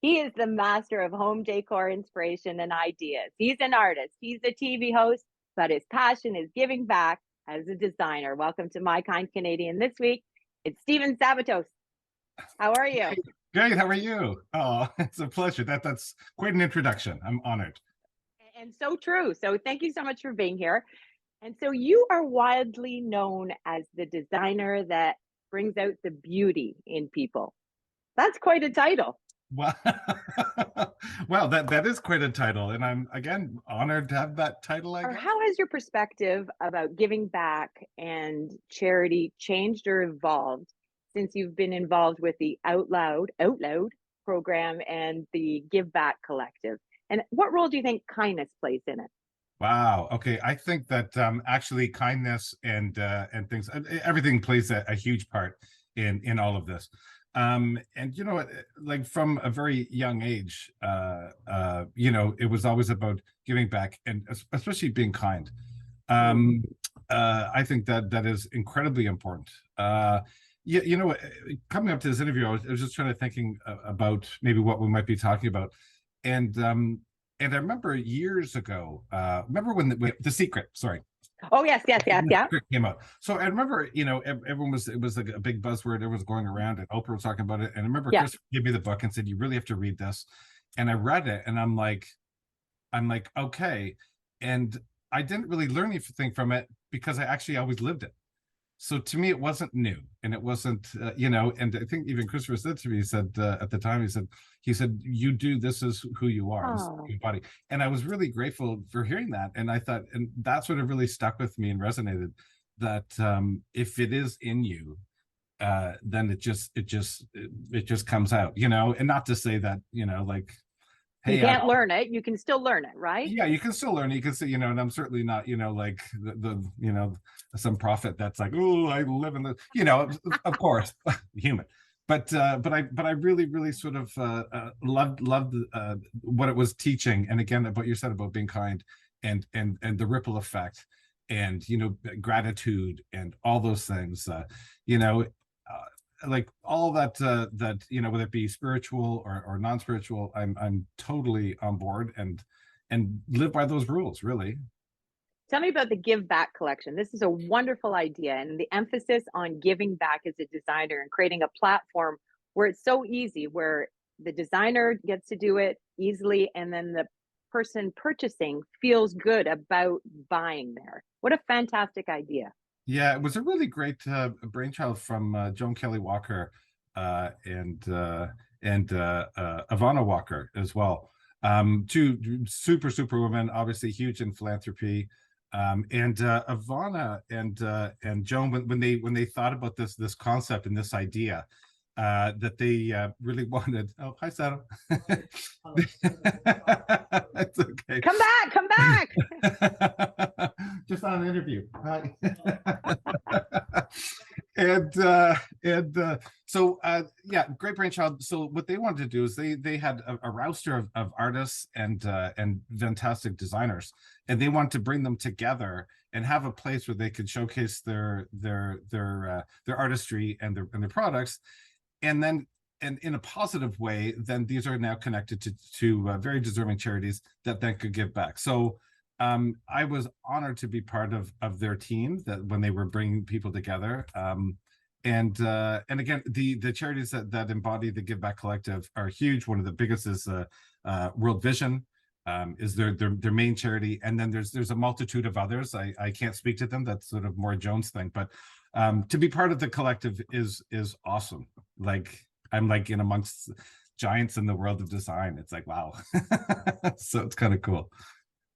He is the master of home decor inspiration and ideas. He's an artist, he's a TV host, but his passion is giving back as a designer. Welcome to My Kind Canadian this week. It's Stephen Sabatos. How are you? Great. How are you? Oh, it's a pleasure. That's quite an introduction. I'm honored. And so true. So thank you so much for being here. And so you are widely known as the designer that brings out the beauty in people. That's quite a title. Well, well, that is quite a title, and I'm again honored to have that title, I Or guess. how has your perspective about giving back and charity changed or evolved since you've been involved with the OUTLoud program and the Give Back Collective? And what role do you think kindness plays in it? Wow. Okay. I think that actually kindness and things, everything plays a huge part in all of this. And you know what, like from a very young age, it was always about giving back and especially being kind. Mm. Um, I think that is incredibly important. Yeah, coming up to this interview, I was just trying to thinking about maybe what we might be talking about, and I remember years ago, remember when the Secret, sorry, Oh, yes, yes, yes, yeah. came out. So I remember, everyone it was like a big buzzword. Everyone was going around, and Oprah was talking about it. And I remember Yeah. Chris gave me the book and said, "You really have to read this." And I read it, and I'm like, okay. And I didn't really learn anything from it because I actually always lived it. So to me, it wasn't new, and it wasn't, and I think even Christopher said to me, he said at the time, he said, you do, this is who you are, this is Oh, your body. And I was really grateful for hearing that. And I thought, and that's what really stuck with me and resonated, that if it is in you, then it just comes out, and not to say that, like, you hey, can't learn it. You can still learn it, right? yeah, you can still learn. You can say, and I'm certainly not, like some prophet that's like, oh, I live in the, of course, human. But I really, really sort of loved what it was teaching. And again, what you said about being kind and the ripple effect and, gratitude and all those things, you know, like all that whether it be spiritual or non-spiritual, I'm totally on board and live by those rules, really. Tell me about the Give Back collection. This is a wonderful idea, and the emphasis on giving back as a designer and creating a platform where it's so easy, where the designer gets to do it easily, and then the person purchasing feels good about buying there. What a fantastic idea. Yeah, it was a really great brainchild from Joan Kelly Walker and Ivana Walker as well. Two super women, obviously huge in philanthropy. And Ivana and Joan, when they thought about this concept and this idea, that they really wanted. Oh, hi, Sarah. It's okay. Come back, come back. Just on an interview. Hi. And yeah, great brainchild. So what they wanted to do is they had a roster of artists and fantastic designers, and they wanted to bring them together and have a place where they could showcase their artistry and their products, and then, and in a positive way, then these are now connected to very deserving charities that then could give back. So I was honored to be part of their team that when they were bringing people together. And again, the charities that embody the Give Back Collective are huge. One of the biggest is World Vision, is their main charity, and then there's a multitude of others. I can't speak to them. That's sort of more Jones thing, but to be part of the collective is awesome. Like, I'm like in amongst giants in the world of design. It's like, wow. So it's kind of cool.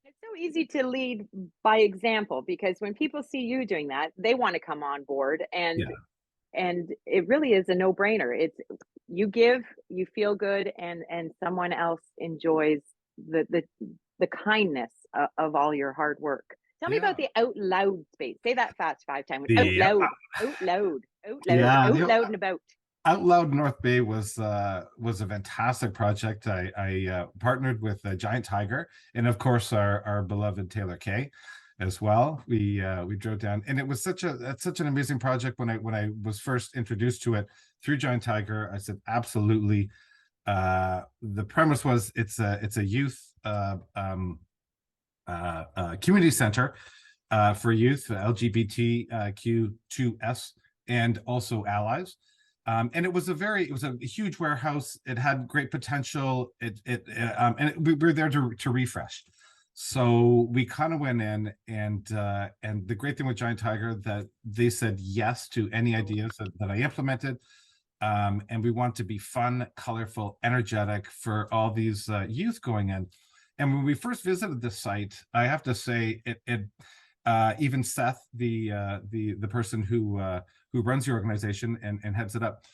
It's so easy to lead by example because when people see you doing that, they want to come on board, Yeah. and it really is a no-brainer. It's you give, you feel good, and someone else enjoys the kindness of all your hard work. Tell me Yeah. about the Out Loud space. Say that fast 5 times. Out The loud, out loud, out loud, yeah, out loud and about. OUTLoud North Bay was a fantastic project. I partnered with Giant Tiger and of course our beloved Taylor Kay as well. We drove down, and it was such an amazing project. When I was first introduced to it through Giant Tiger, I said absolutely. The premise was it's a youth community center for youth, LGBTQ2S, and also allies. And it was a huge warehouse. It had great potential. We were there to refresh. So we kind of went in, and the great thing with Giant Tiger, that they said yes to any ideas that I implemented. And we want to be fun, colorful, energetic for all these youth going in. And when we first visited the site, I have to say, even Seth, the person who runs the organization and heads it up,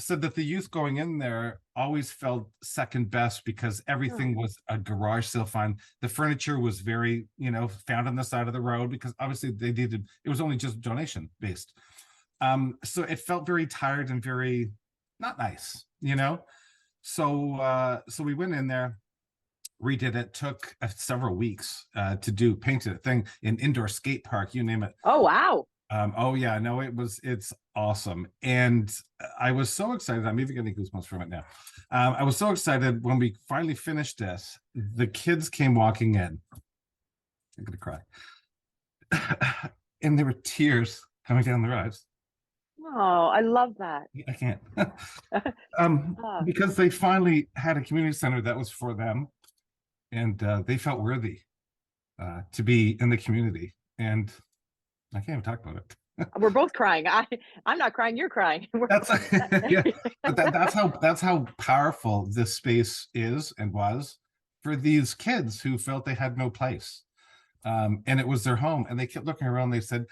said that the youth going in there always felt second best because everything was a garage sale find. The furniture was very, found on the side of the road, because obviously it was only just donation based. So it felt very tired and very not nice, So we went in there, redid it, took several weeks to do, painted a thing, an indoor skate park, you name it. Oh, wow. Oh yeah, no, it's awesome. And I was so excited. I'm even getting goosebumps from it now. I was so excited when we finally finished this. The kids came walking in. I'm gonna cry. And there were tears coming down their eyes. Oh, I love that. I can't. Because they finally had a community center that was for them, and they felt worthy to be in the community. And I can't even talk about it. We're both crying. I'm not crying. You're crying. Yeah, but that's how powerful this space is and was for these kids who felt they had no place, and it was their home. And they kept looking around. They said,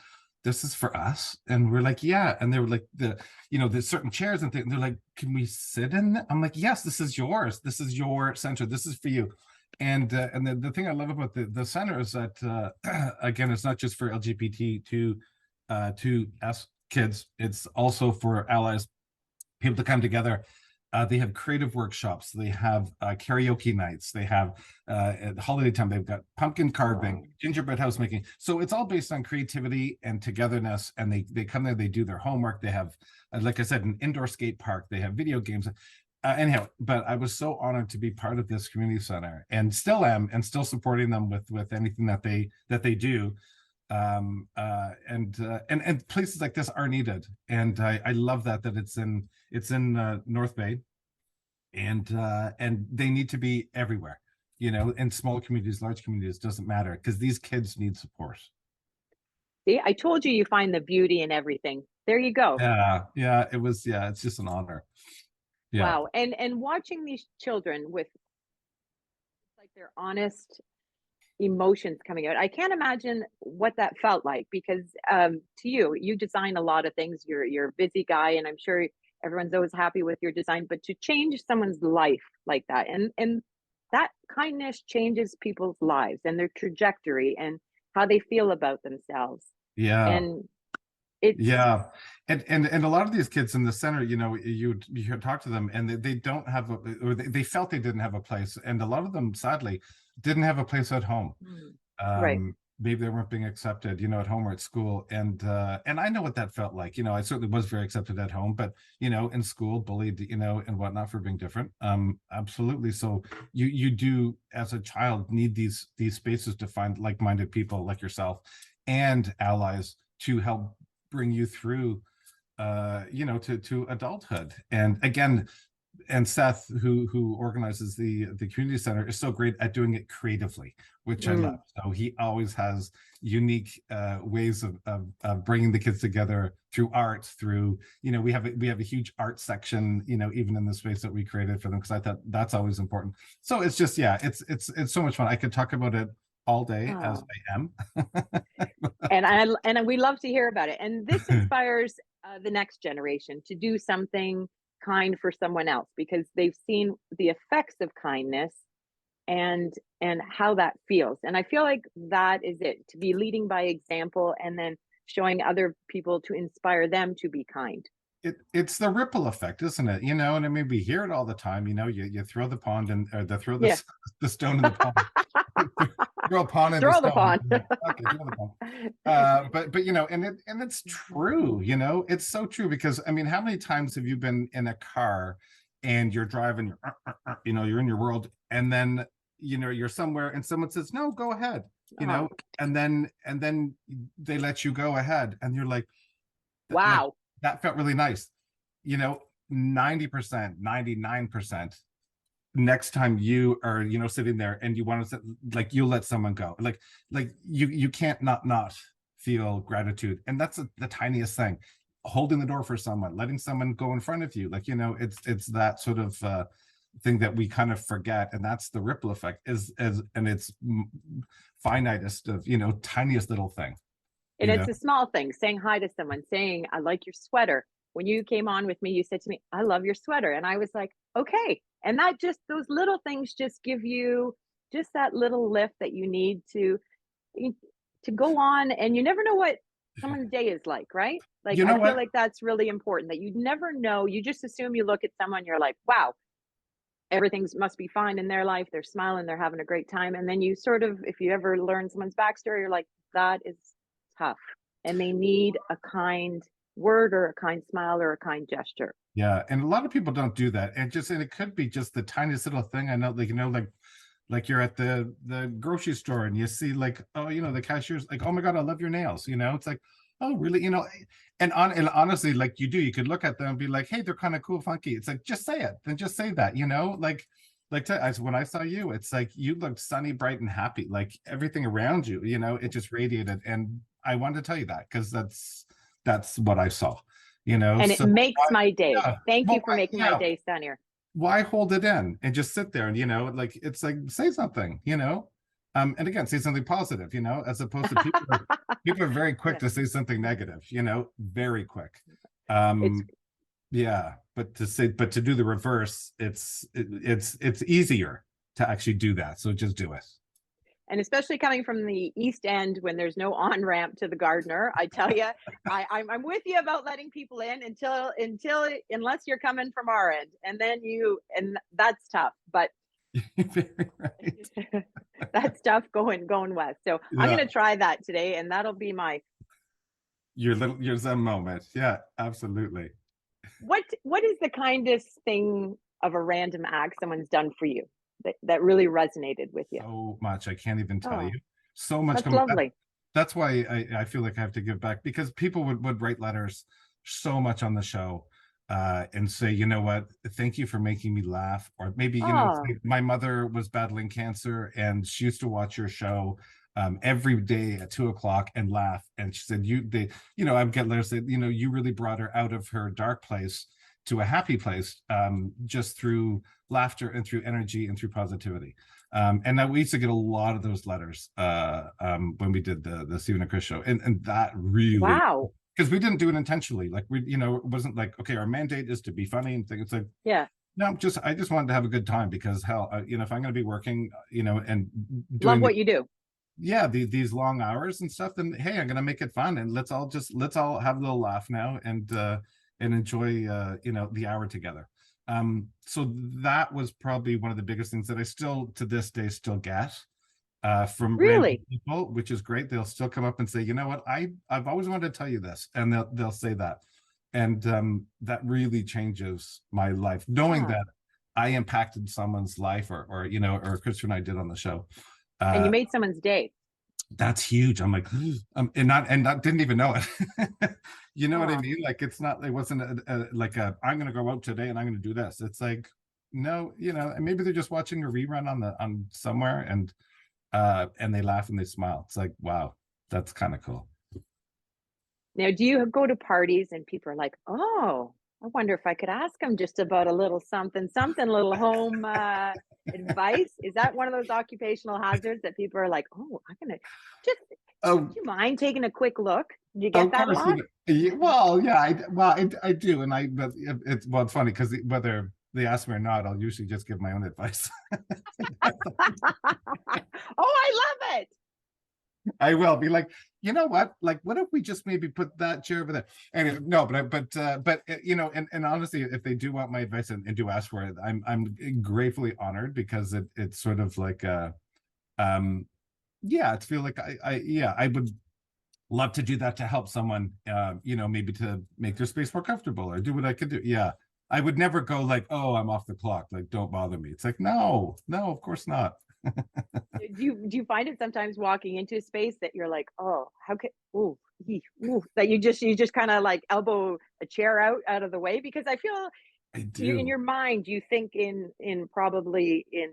"This is for us," and we're like, "Yeah." And they were like, there's certain chairs and things. And they're like, "Can we sit in?" I'm like, "Yes, this is yours. This is your center. This is for you." And the thing I love about the center is that again, it's not just for LGBT to us kids. It's also for allies, people to come together. They have creative workshops. They have karaoke nights. They have at holiday time. They've got pumpkin carving, gingerbread house making. So it's all based on creativity and togetherness. And they come there. They do their homework. They have, like I said, an indoor skate park. They have video games. Anyhow, but I was so honored to be part of this community center, and still am, and still supporting them with anything that they do. And places like this are needed, and I love that it's in North Bay, and they need to be everywhere, in small communities, large communities, doesn't matter, because these kids need support. See, I told you find the beauty in everything. There you go. Yeah, it's just an honor. Yeah. Wow. And watching these children with like their honest emotions coming out. I can't imagine what that felt like, because to you design a lot of things. You're a busy guy, and I'm sure everyone's always happy with your design, but to change someone's life like that, and that kindness changes people's lives and their trajectory and how they feel about themselves. Yeah. And it's and a lot of these kids in the center, you talk to them, and they don't have or they felt they didn't have a place, and a lot of them sadly didn't have a place at home. right. Maybe they weren't being accepted, at home or at school, and I know what that felt like. I certainly was very accepted at home, but in school, bullied, and whatnot for being different. Absolutely. So you do, as a child, need these spaces to find like-minded people like yourself and allies to help bring you through to adulthood. And again, and Seth, who organizes the community center, is so great at doing it creatively, which I love. So he always has unique ways of bringing the kids together through art, through we have a huge art section, even in the space that we created for them, because I thought that's always important. So it's just, it's so much fun. I could talk about it all day, as I am. and we love to hear about it. And this inspires the next generation to do something kind for someone else, because they've seen the effects of kindness and how that feels. And I feel like that is it, to be leading by example, and then showing other people to inspire them to be kind. It's the ripple effect, isn't it? And I mean, we hear it all the time. You throw the pond or throw the stone in the pond. Throw a pond in throw the pond. Okay, throw the pond. But and it's true. It's so true, because I mean, how many times have you been in a car and you're driving, you're in your world, and then you're somewhere and someone says, no, go ahead, Oh, and then they let you go ahead, and you're like, like wow. that felt really nice. 90%, 99%, next time you are sitting there and you want to, like, you'll let someone go, like you can't not feel gratitude. And that's the tiniest thing, holding the door for someone, letting someone go in front of you, like, it's that sort of thing that we kind of forget. And that's the ripple effect, and it's finitest of tiniest little thing. And it's a small thing, saying hi to someone, saying, I like your sweater. When you came on with me, you said to me, I love your sweater. And I was like, okay. And that just, those little things just give you just that little lift that you need to go on. And you never know what someone's day is like, right? Like, You know I feel what? like that's really important, that you never know. You just assume, you look at someone, you're like, wow, everything's must be fine in their life. They're smiling, they're having a great time. And then you sort of, if you ever learn someone's backstory, you're like, that is tough. And they need a kind word or a kind smile or a kind gesture. Yeah, and a lot of people don't do that, and it could be just the tiniest little thing. I know, like, like you're at the grocery store and you see, like, oh, the cashier's like, oh my God, I love your nails. It's like, oh really, and honestly, like, you could look at them and be like, hey, they're kind of cool, funky. It's like, just say it, then just say that, when I saw you, it's like you looked sunny, bright, and happy, like everything around you, it just radiated, and I wanted to tell you that because that's what I saw. And it So makes my day. yeah, Thank well, you for making my day sunnier. why hold it in and just sit there and like, it's like, say something, and again, say something positive, as opposed to people are very quick to say something negative, very quick. It's Yeah, but to do the reverse, it's easier to actually do that, so just do it. And especially coming from the East End when there's no on ramp to the gardener, I tell you, I'm with you about letting people in unless you're coming from our end, and then and that's tough. But Very right. that's tough going west. So I'm Yeah, gonna try that today, and that'll be my your Zen moment. Yeah, absolutely. what is the kindest thing of a random act someone's done for you that really resonated with you? So much, I can't even tell you. Oh, So much that's coming. lovely. That's why I feel like I have to give back, because people would write letters so much on the show, and say, what, thank you for making me laugh. Or maybe, Oh, my mother was battling cancer and she used to watch your show every day at 2 o'clock and laugh. And she said, I'd get letters that, you really brought her out of her dark place to a happy place, just through laughter and through energy and through positivity. And we used to get a lot of those letters when we did the Stephen and Chris show, and that really, wow. because we didn't do it intentionally. Like, it wasn't like, okay, our mandate is to be funny and things. It's like, Yeah. no, I just wanted to have a good time, because hell, if I'm going to be working, and Love doing what you do. these long hours and stuff, then hey, I'm going to make it fun, and let's all have a little laugh now, and enjoy the hour together. So that was probably one of the biggest things that I still to this day still get from random Really? people, which is great. They'll still come up and say, what, I've always wanted to tell you this, and they'll say that, and that really changes my life, knowing Ah. that I impacted someone's life, or Christopher and I did on the show. And you Uh, made someone's day. that's huge. I'm like, and not didn't even know it. You know what I Oh, mean? Like, it wasn't like I'm gonna go out today and I'm gonna do this. It's like, no, and maybe they're just watching a rerun on somewhere, and they laugh and they smile. It's like, wow, that's kind of cool. now do you go to parties and people are like, oh, I wonder if I could ask them just about a little something, something, little home advice? Is that one of those occupational hazards that people are like, oh, I'm gonna just, Oh, do you mind taking a quick look? Do you get of that a course. lot? Well, yeah, I do, but it's funny, because whether they ask me or not, I'll usually just give my own advice. Oh, I love it. I will be like, what? Like, what if we just maybe put that chair over there? Anyway, no, and honestly, if they do want my advice and do ask for it, I'm gratefully honored, because it's sort of like yeah, it's feel like I would love to do that to help someone, maybe to make their space more comfortable or do what I could do. Yeah. I would never go like, oh, I'm off the clock. Like, don't bother me. It's like, no, no, of course not. Do you find it sometimes walking into a space that you're like, oh, how could, ooh, ooh, that you just kind of like elbow a chair out of the way? Because I feel I you in do. your mind you think in probably in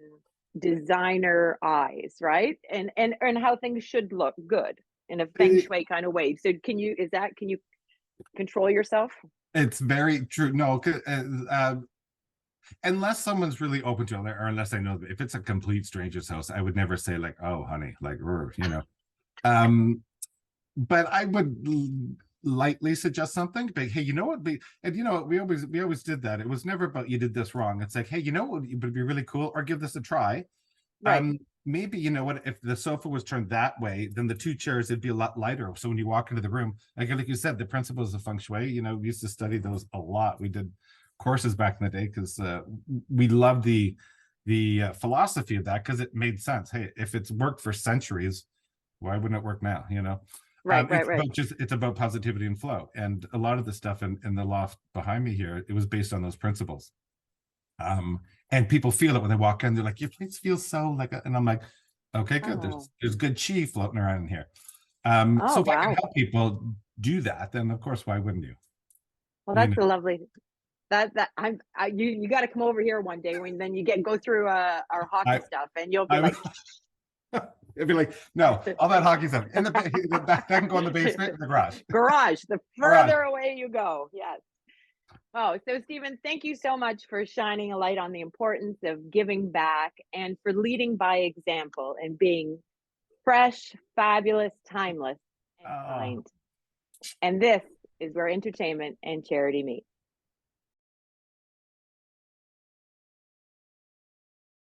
designer eyes, right? And how things should look good in a feng It- shui kind of way. So can you control yourself? it's very true. No, unless someone's really open to it, or unless I know that if it's a complete stranger's house, I would never say like, oh, honey, like, you know. Um, but I would lightly suggest something. But hey, you know what? And you know what? We always did that. It was never about you did this wrong. It's like, hey, you know what would be really cool, or give this a try. Right. Maybe you know what? If the sofa was turned that way, then the two chairs it'd be a lot lighter. So when you walk into the room, like you said, the principles of feng shui, you know, we used to study those a lot. We did courses back in the day because we loved the philosophy of that because it made sense. Hey, if it's worked for centuries, why wouldn't it work now? You know, Right, right, it's right. about it's about positivity and flow, and a lot of the stuff in the loft behind me here, it was based on those principles. Um, and people feel it when they walk in. They're like, "Your place feels so like," and I'm like, "Okay, good. Oh, There's good chi floating around in here." oh, So if I can wow. help people do that, then of course, why wouldn't you? Well, You that's know, a lovely. You got to come over here one day when then you get go through our hockey I stuff and you'll be I like, it'd be like, no, all that hockey stuff in that can go in the basement, in the garage. garage, the Garage. further away you go. Yes. Oh, so Stephen, thank you so much for shining a light on the importance of giving back and for leading by example and being fresh, fabulous, timeless, and Oh, kind. And this is where entertainment and charity meet.